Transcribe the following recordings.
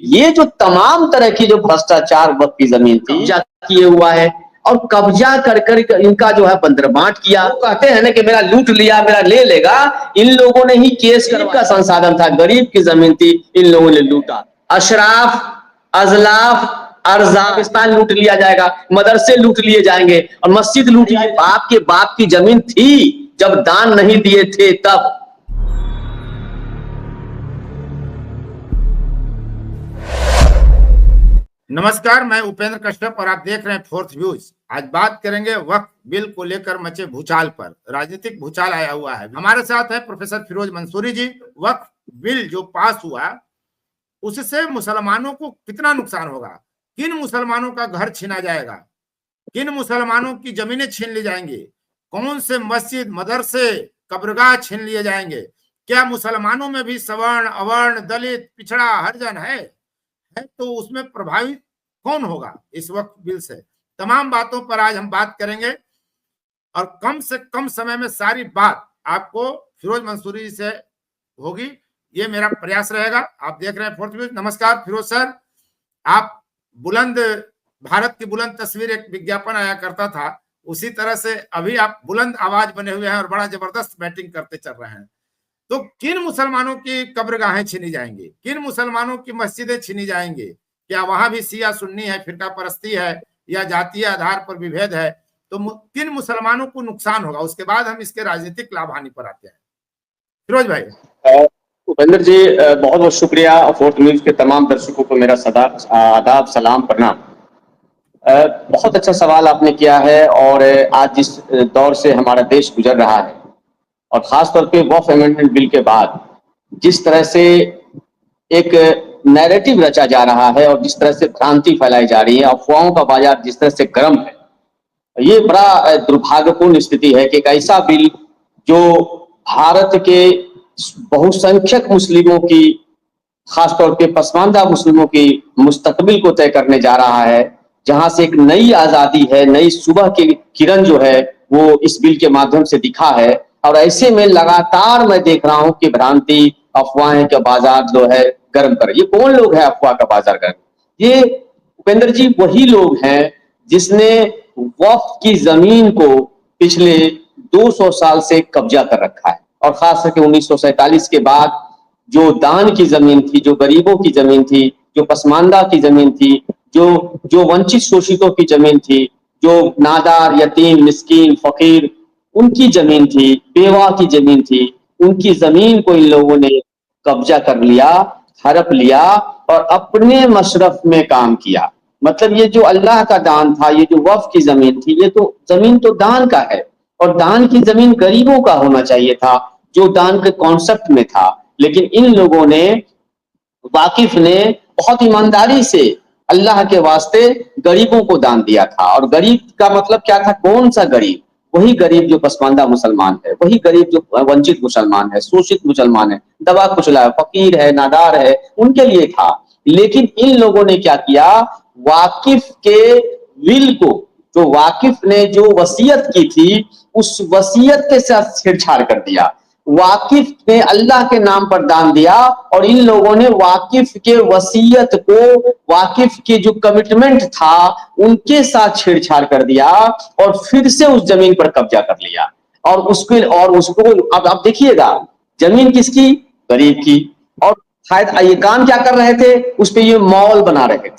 ये जो तमाम तरह की जो भ्रष्टाचार वक्त की जमीन थी कब्जा किए हुआ है, और कब्जा कर कर इनका जो है बंदरबांट किया। वो कहते हैं ना कि मेरा लूट लिया, मेरा ले लेगा। इन लोगों ने ही केस करवा, का संसाधन था, गरीब की जमीन थी, इन लोगों ने लूटा। अशराफ, अजलाफ, अर्जाकिस्तान लूट लिया जाएगा, मदरसे लूट लिए जाएंगे और मस्जिद लूट लिए। बाप के बाप की जमीन थी जब दान नहीं दिए थे तब। नमस्कार, मैं उपेंद्र कश्यप और आप देख रहे हैं फोर्थ व्यूज। आज बात करेंगे वक्फ बिल को लेकर मचे भूचाल पर। राजनीतिक भूचाल आया हुआ है। हमारे साथ है प्रोफेसर फिरोज मंसूरी जी। वक्फ बिल जो पास हुआ उससे मुसलमानों को कितना नुकसान होगा? किन मुसलमानों का घर छीना जाएगा? किन मुसलमानों की जमीनें छीन ली जाएंगी? कौन से मस्जिद, मदरसे, कब्रगाह छीन लिए जाएंगे? क्या मुसलमानों में भी सवर्ण, अवर्ण, दलित, पिछड़ा, हरिजन है तो उसमें प्रभावित कौन होगा इस वक्त बिल से? तमाम बातों पर आज हम बात करेंगे और कम से कम समय में सारी बात आपको फिरोज मंसूरी से होगी, ये मेरा प्रयास रहेगा। आप देख रहे हैं फोर्थ व्यूज। नमस्कार फिरोज सर। आप बुलंद, भारत की बुलंद तस्वीर एक विज्ञापन आया करता था, उसी तरह से अभी आप बुलंद आवाज बने हुए हैं और बड़ा जबरदस्त बैटिंग करते चल रहे हैं। तो किन मुसलमानों की कब्रगाहें छीनी जाएंगी? किन मुसलमानों की मस्जिदें छीनी जाएंगी? क्या वहां भी शिया सुन्नी है, फिरका परस्ती है या जातीय आधार पर विभेद है? तो किन मुसलमानों को नुकसान होगा? उसके बाद हम इसके राजनीतिक लाभ हानि पर आते हैं। फिरोज भाई। उपेंद्र जी, बहुत बहुत शुक्रिया। फोर्थ न्यूज के तमाम दर्शकों को मेरा सदा आदाब, सलाम, प्रणाम। बहुत अच्छा सवाल आपने किया है। और आज जिस दौर से हमारा देश गुजर रहा है और खासतौर पे वक्फ अमेंडमेंट बिल के बाद जिस तरह से एक नैरेटिव रचा जा रहा है और जिस तरह से भ्रांति फैलाई जा रही है, अफवाहों का बाजार जिस तरह से गर्म है, ये बड़ा दुर्भाग्यपूर्ण स्थिति है कि एक ऐसा बिल जो भारत के बहुसंख्यक मुस्लिमों की, खासतौर पे पसमानदा मुस्लिमों की मुस्तकबिल को तय करने जा रहा है, जहां से एक नई आजादी है, नई सुबह की किरण जो है वो इस बिल के माध्यम से दिखा है। और ऐसे में लगातार मैं देख रहा हूं कि भ्रांति, अफवाहें का बाजार जो है गर्म कर। ये कौन लोग हैं अफवाह का बाजार गर्म? ये उपेंद्र जी वही लोग हैं जिसने वक्फ की जमीन को पिछले 200 साल से कब्जा कर रखा है। और खास करके 1947 के बाद जो दान की जमीन थी, जो गरीबों की जमीन थी, जो पसमानदा की जमीन थी, जो वंचित शोषितों की जमीन थी, जो नादार, यतीम, मिस्कीन, फकीर, उनकी जमीन थी, बेवा की जमीन थी, उनकी जमीन को इन लोगों ने कब्जा कर लिया, हड़प लिया और अपने मशरफ में काम किया। मतलब ये जो अल्लाह का दान था, ये जो वक्फ की जमीन थी, ये तो जमीन तो दान का है और दान की जमीन गरीबों का होना चाहिए था, जो दान के कॉन्सेप्ट में था। लेकिन इन लोगों ने, वाकिफ ने बहुत ईमानदारी से अल्लाह के वास्ते गरीबों को दान दिया था। और गरीब का मतलब क्या था? कौन सा गरीब? वही गरीब जो पसमानदा मुसलमान है, वही गरीब जो वंचित मुसलमान है, शोषित मुसलमान है, दबा कुचला है, फकीर है, नादार है, उनके लिए था। लेकिन इन लोगों ने क्या किया? वाकिफ के विल को, जो वाकिफ ने जो वसीयत की थी, उस वसीयत के साथ छेड़छाड़ कर दिया। वाकिफ ने अल्लाह के नाम पर दान दिया और इन लोगों ने वाकिफ के वसीयत को, वाकिफ के जो कमिटमेंट था, उनके साथ छेड़छाड़ कर दिया और फिर से उस जमीन पर कब्जा कर लिया। और उसको अब आप देखिएगा, जमीन किसकी? गरीब की। और शायद ये काम क्या कर रहे थे? उस पे ये मॉल बना रहे थे,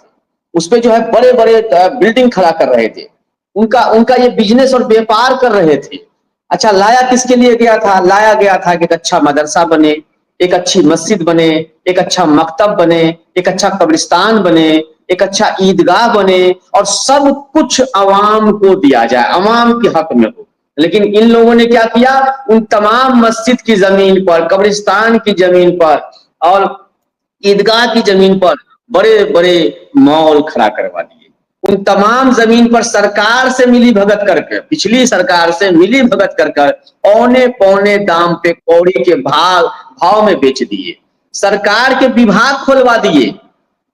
उस पे जो है बड़े बड़े बिल्डिंग खड़ा कर रहे थे, उनका ये बिजनेस और व्यापार कर रहे थे। अच्छा, लाया किसके लिए गया था? लाया गया था कि एक अच्छा मदरसा बने, एक अच्छी मस्जिद बने, एक अच्छा मकतब बने, एक अच्छा कब्रिस्तान बने, एक अच्छा ईदगाह बने और सब कुछ अवाम को दिया जाए, अवाम के हक में हो। लेकिन इन लोगों ने क्या किया? उन तमाम मस्जिद की जमीन पर, कब्रिस्तान की जमीन पर और ईदगाह की जमीन पर बड़े बड़े मॉल खड़ा करवा दिए। उन तमाम जमीन पर सरकार से मिली भगत करके, पिछली सरकार से मिली भगत कर औने पौने दाम पे, कौड़ी के भाव में बेच दिए। सरकार के विभाग खुलवा दिए,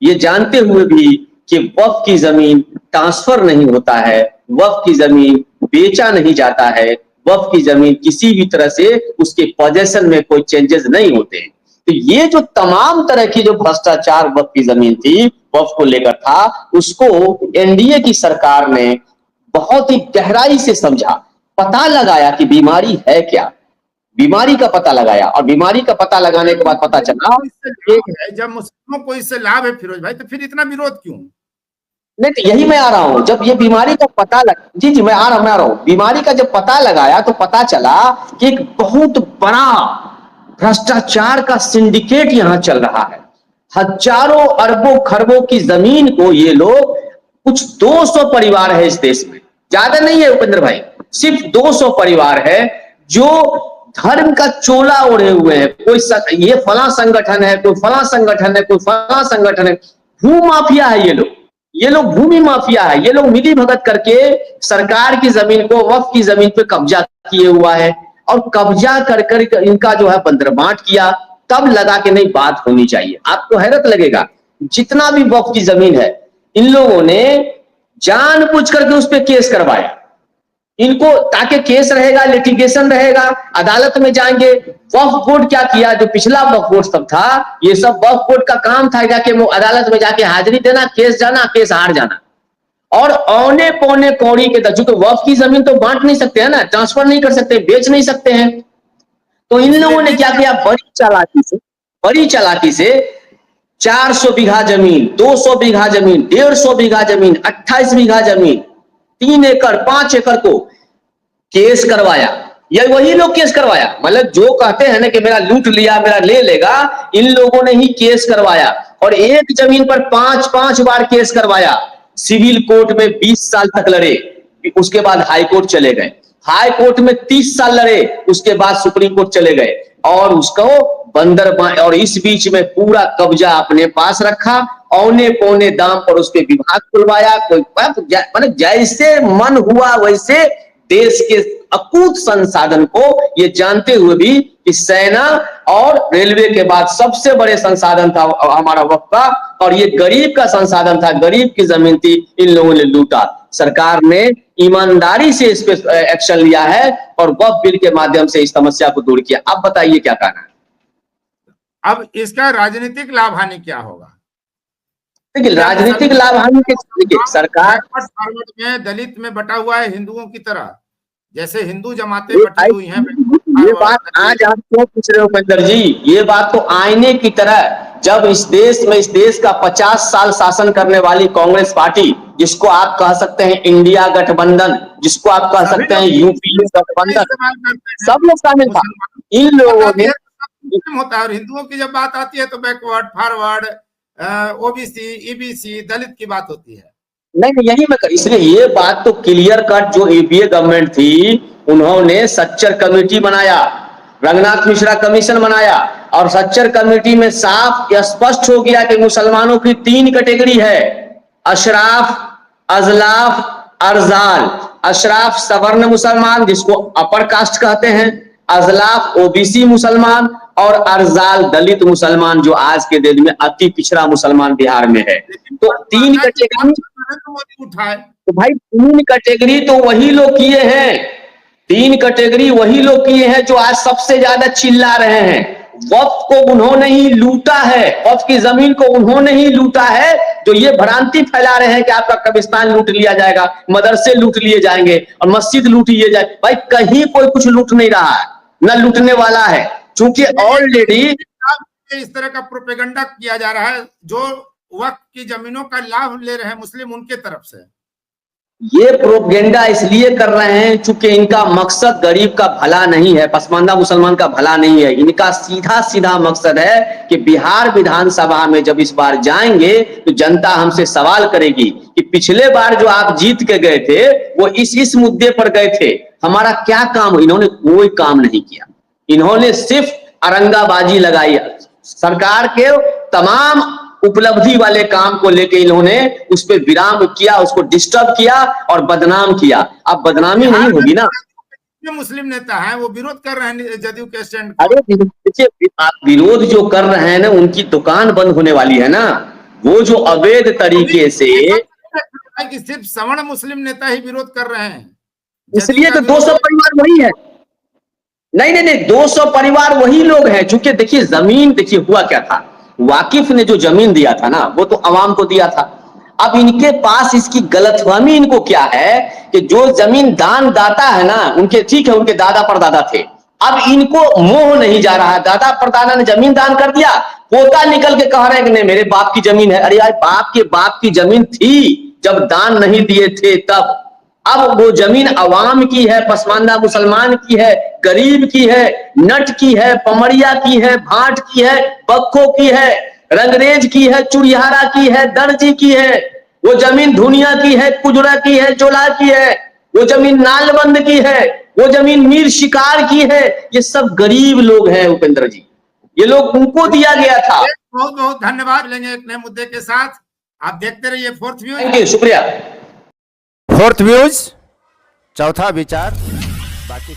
ये जानते हुए भी कि वक्फ की जमीन ट्रांसफर नहीं होता है, वक्फ की जमीन बेचा नहीं जाता है, वक्फ की जमीन किसी भी तरह से उसके पोजेशन में कोई चेंजेस नहीं होते। तो ये जो तमाम तरह की जो भ्रष्टाचार वक्फ की जमीन थी, वक्फ को लेकर था, उसको एनडीए की सरकार ने बहुत ही गहराई से समझा, पता लगाया कि बीमारी है क्या, बीमारी का पता लगाया, और बीमारी का पता लगाने के बाद पता चला कि जब मुस्लिमों को इससे लाभ है फिरोज भाई, तो फिर इतना विरोध क्यों? नहीं, तो यही मैं आ रहा हूं, जब ये बीमारी का पता लग जी मैं आ रहा हूं, बीमारी का जब पता लगाया तो पता चला कि एक बहुत बड़ा भ्रष्टाचार का सिंडिकेट यहां चल रहा है। हजारों अरबों खरबों की जमीन को ये लोग, कुछ 200 परिवार है इस देश में, ज्यादा नहीं है उपेंद्र भाई, सिर्फ 200 परिवार है जो धर्म का चोला ओढ़े हुए हैं। कोई ये फला संगठन है, कोई फला संगठन है, कोई फला संगठन है, भू माफिया है ये लोग भूमि माफिया है। ये लोग मिली भगत करके सरकार की जमीन को, वक्फ की जमीन पे कब्जा किए हुआ है, और कब्जा कर कर इनका जो है बंदरबांट किया। तब लगा कि नहीं, बात होनी चाहिए। आपको हैरत लगेगा, जितना भी वक्फ की जमीन है, इन लोगों ने जानबूझ करके उस पर केस करवाया इनको, ताकि केस रहेगा, लिटिगेशन रहेगा, अदालत में जाएंगे। वक्फ बोर्ड क्या किया, जो पिछला वक्फ बोर्ड सब था, ये सब वक्फ बोर्ड का काम था जाके वो अदालत में जाके हाजिरी देना, केस जाना, केस हार जाना, और औने पौने कौड़ी के तक, चूंकि वक्फ की जमीन तो बांट नहीं सकते हैं ना, ट्रांसफर नहीं कर सकते, बेच नहीं सकते हैं, तो इन लोगों ने क्या किया, बड़ी चालाकी से 400 बीघा जमीन, 200 बीघा जमीन, 150 बीघा जमीन, 28 बीघा जमीन, 3 एकड़ 5 एकड़ को केस करवाया। या वही लोग केस करवाया, मतलब जो कहते हैं ना कि मेरा लूट लिया, मेरा ले लेगा, इन लोगों ने ही केस करवाया। और एक जमीन पर 5 बार केस करवाया। सिविल कोर्ट में 20 साल तक लड़े, उसके बाद हाई कोर्ट चले गए, हाई कोर्ट में 30 साल लड़े, उसके बाद सुप्रीम कोर्ट चले गए, और उसको और इस बीच में पूरा कब्जा अपने पास रखा, औने पौने दाम पर उसके विभाग खुलवाया। कोई मतलब जैसे मन हुआ वैसे देश के अकूत संसाधन को, ये जानते हुए भी कि सेना और रेलवे के बाद सबसे बड़े संसाधन था हमारा वक्फ का, और ये गरीब का संसाधन था, गरीब की जमीन थी, इन लोगों ने लूटा। सरकार ने ईमानदारी से इस पे एक्शन लिया है और वक्फ बिल के माध्यम से इस समस्या को दूर किया। अब बताइए क्या कहना है? अब इसका राजनीतिक लाभ हानि क्या होगा? देखिए, राजनीतिक लाभ हानि के सरकार में दलित में बटा हुआ है हिंदुओं की तरह, जैसे हिंदू जमातें बटी हुई हैं। ये बात आज आप क्यों पूछ रहे हो उपेंद्र जी? ये बात तो आईने की तरह, जब इस देश का 50 साल शासन करने वाली कांग्रेस पार्टी, जिसको आप कह सकते हैं इंडिया गठबंधन, जिसको आप कह सकते हैं यूपीए गठबंधन, सब लोग शामिल था। इन लोगों ने होता है, और हिंदुओं की जब बात आती है तो बैकवर्ड, फॉरवर्ड, ओबीसी, ईबीसी, दलित की बात होती है। नहीं, यही मैं इसलिए ये बात तो क्लियर कट, जो यूपीए गवर्नमेंट थी उन्होंने सच्चर कमेटी बनाया, रंगनाथ मिश्रा कमीशन बनाया, और सच्चर कमेटी में साफ स्पष्ट हो गया कि मुसलमानों की 3 कैटेगरी है, अशराफ, अजलाफ, अरजाल। अशराफ सवर्ण मुसलमान, जिसको अपर कास्ट कहते हैं, अजलाफ ओबीसी मुसलमान, और अरजाल दलित मुसलमान, जो आज के दिन में अति पिछड़ा मुसलमान बिहार में है। तो 3 कैटेगरी उठाए, तो भाई 3 कैटेगरी तो वही लोग किए हैं, 3 कैटेगरी वही लोग किए हैं जो आज सबसे ज्यादा चिल्ला रहे हैं। वक्फ को उन्होंने ही लूटा है, वक्फ की जमीन को उन्होंने ही लूटा है, जो ये भ्रांति फैला रहे हैं कि आपका कब्रिस्तान लूट लिया जाएगा, मदरसे लूट लिए जाएंगे और मस्जिद लूट लिए जाए। भाई कहीं कोई कुछ लूट नहीं रहा है, न लूटने वाला है, क्योंकि ऑलरेडी इस तरह का प्रोपेगेंडा किया जा रहा है। जो वक्फ की जमीनों का लाभ ले रहे हैं मुस्लिम, उनके तरफ से ये प्रोपेगेंडा इसलिए कर रहे हैं क्योंकि इनका मकसद गरीब का भला नहीं है, पसमानदा मुसलमान का भला नहीं है। इनका सीधा मकसद है कि बिहार विधानसभा में जब इस बार जाएंगे तो जनता हमसे सवाल करेगी कि पिछले बार जो आप जीत के गए थे वो इस मुद्दे पर गए थे, हमारा क्या काम? इन्होंने कोई काम नहीं किया, इन्होंने सिर्फ अरंगाबाजी लगाई। सरकार के तमाम उपलब्धि वाले काम को लेके इन्होंने उस पर विराम किया, उसको डिस्टर्ब किया और बदनाम किया। अब बदनामी नहीं होगी ना। जो मुस्लिम नेता हैं वो विरोध कर रहे हैं जदयू के स्टैंड। अरे देखिए, आप विरोध जो कर रहे हैं ना, उनकी दुकान बंद होने वाली है ना। वो जो अवैध तरीके से, कि सिर्फ सवर्ण मुस्लिम नेता ही विरोध कर रहे हैं, इसलिए तो 200 परिवार वही है, नहीं नहीं नहीं, 200 परिवार वही लोग हैं। चूंकि देखिए जमीन, देखिए हुआ क्या था, वाकिफ ने जो जमीन दिया था ना वो तो अवाम को दिया था। अब इनके पास इसकी गलतफहमी इनको क्या है कि जो जमीन दान दाता है ना उनके, ठीक है उनके दादा परदादा थे, अब इनको मोह नहीं जा रहा है। दादा परदादा ने जमीन दान कर दिया, पोता निकल के कह रहे हैं कि नहीं मेरे बाप की जमीन है। अरे यार बाप की जमीन थी जब दान नहीं दिए थे तब। अब वो जमीन अवाम की है, पसमानदा मुसलमान की है, गरीब की है, नट की है, पमरिया की है, भाट की है, बक्खो की है, रंगरेज की है, चुड़ियारा की है, दर्जी की है, वो जमीन धुनिया की है, कुजरा की है, जोला की है, वो जमीन नालबंद की है, वो जमीन मीर शिकार की है। ये सब गरीब लोग हैं उपेंद्र जी, ये लोग उनको दिया गया था। बहुत बहुत धन्यवाद। लेंगे एक नए मुद्दे के साथ, आप देखते रहिए फोर्थ व्यूज। थैंक यू, शुक्रिया। फोर्थ व्यूज, चौथा विचार बाकी